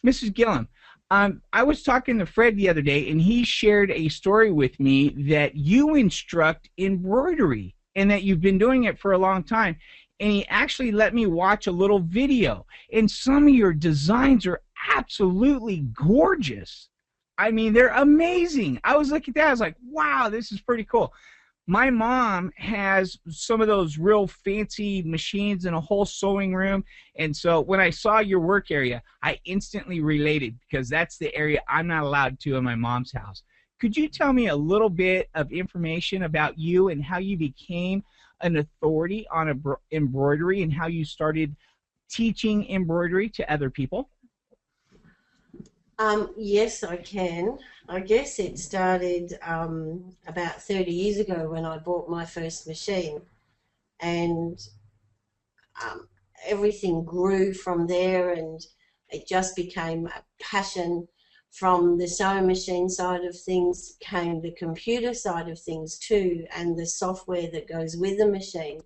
Mrs. Gillen, I was talking to Fred the other day, and he shared a story with me that you instruct embroidery and that you've been doing it for a long time. And he actually let me watch a little video. And some of your designs are absolutely gorgeous. I mean, they're amazing. I was looking at that, I was like, wow, this is pretty cool. My mom has some of those real fancy machines in a whole sewing room, and so when I saw your work area, I instantly related because that's the area I'm not allowed to in my mom's house. Could you tell me a little bit of information about you and how you became an authority on embroidery and how you started teaching embroidery to other people? Yes, I can. I guess it started about 30 years ago when I bought my first machine, and um, everything grew from there, and it just became a passion. From the sewing machine side of things came the computer side of things too, and the software that goes with the machine.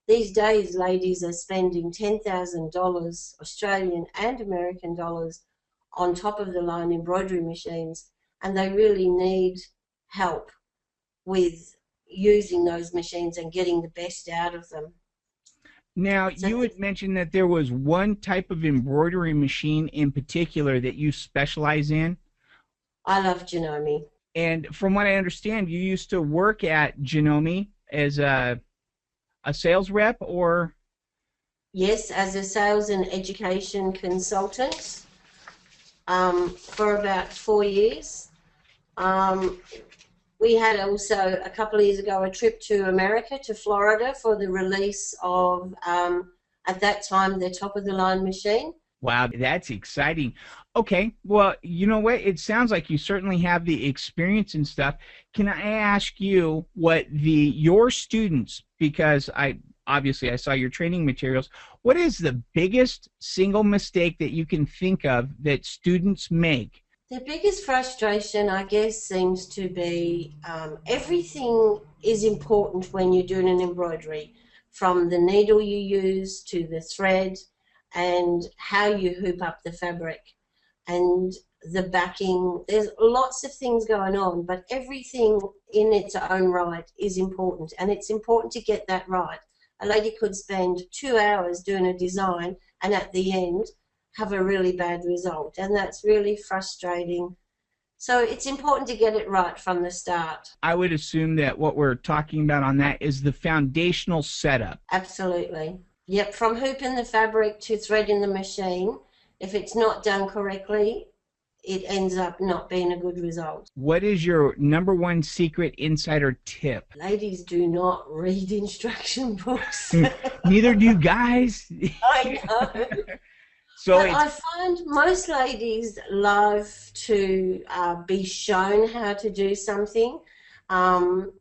These days, ladies are spending $10,000 Australian and American dollars on top of the line embroidery machines, and they really need help with using those machines and getting the best out of them. Now, So you had mentioned that there was one type of embroidery machine in particular that you specialize in. I love Janome. And from what I understand, you used to work at Janome as a sales rep, or Yes, as a sales and education consultant for about 4 years. Um, we had also a couple of years ago a trip to America, to Florida, for the release of, at that time, the top of the line machine. wow, that's exciting. Okay, well, you know what? It sounds like you certainly have the experience and stuff. Can I ask you what your students, because I saw your training materials, what is the biggest single mistake that you can think of that students make? The biggest frustration, I guess, seems to be everything is important when you're doing an embroidery, from the needle you use to the thread and how you hoop up the fabric and the backing. There's lots of things going on, but everything in its own right is important, and it's important to get that right. A lady could spend 2 hours doing a design and at the end have a really bad result, and that's really frustrating. So it's important to get it right from the start. I would assume that what we're talking about on that is the foundational setup. Absolutely. Yep, from hooping the fabric to threading the machine, if it's not done correctly, it ends up not being a good result. What is your number one secret insider tip? Ladies do not read instruction books. Neither do you guys. I know. So But it's I find most ladies love to be shown how to do something. Um,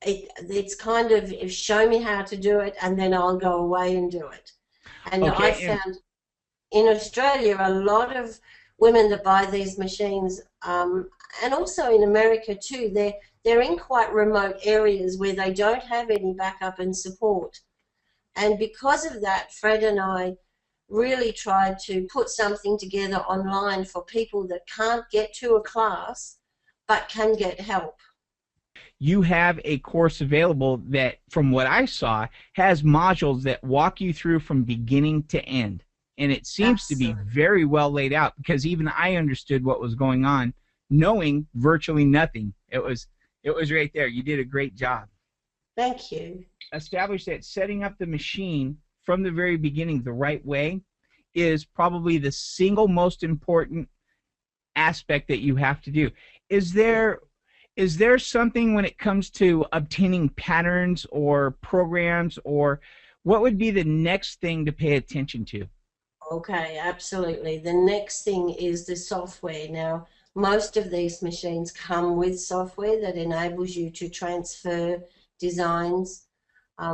it's kind of, if show me how to do it and then I'll go away and do it. And I okay. found in Australia a lot of women that buy these machines, and also in America too, they're in quite remote areas where they don't have any backup and support. And because of that, Fred and I really tried to put something together online for people that can't get to a class but can get help. You have a course available that, from what I saw, has modules that walk you through from beginning to end. And it seems to be Absolutely. very well laid out because even I understood what was going on, knowing virtually nothing. It was right there. You did a great job. Thank you. Establish that setting up the machine from the very beginning the right way is probably the single most important aspect that you have to do. Is there is there something when it comes to obtaining patterns or programs, or what would be the next thing to pay attention to? Okay, absolutely. The next thing is the software. Now, most of these machines come with software that enables you to transfer designs.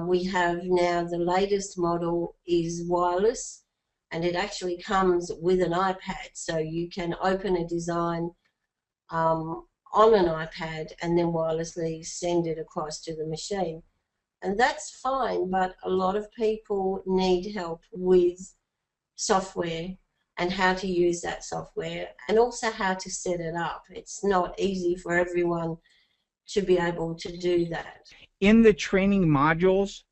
We have now, the latest model is wireless, and it actually comes with an iPad, so you can open a design on an iPad and then wirelessly send it across to the machine. And that's fine, but a lot of people need help with software. and how to use that software, and also how to set it up. It's not easy for everyone to be able to do that. In the training modules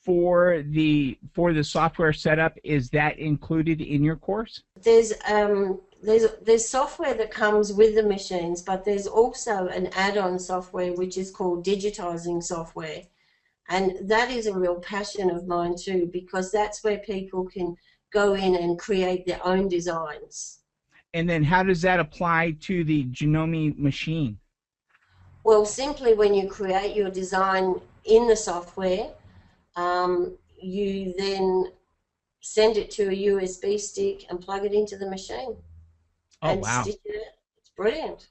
for the software setup, is that included in your course? There's software that comes with the machines, but there's also an add-on software which is called digitizing software. And that is a real passion of mine too, because that's where people can go in and create their own designs. And then how does that apply to the Janome machine? Well, simply when you create your design in the software, you then send it to a USB stick and plug it into the machine Oh, and wow. stitch it. It's brilliant.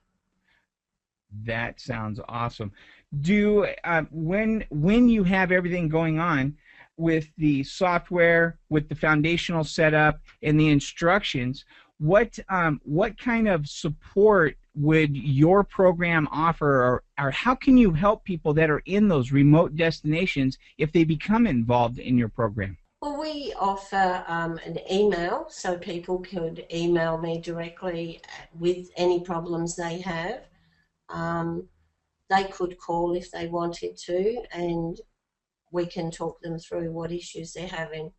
That sounds awesome. Do when you have everything going on with the software, with the foundational setup and the instructions, what kind of support would your program offer, or how can you help people that are in those remote destinations if they become involved in your program? Well, we offer an email, so people could email me directly with any problems they have. Um, they could call if they wanted to, and we can talk them through what issues they're having.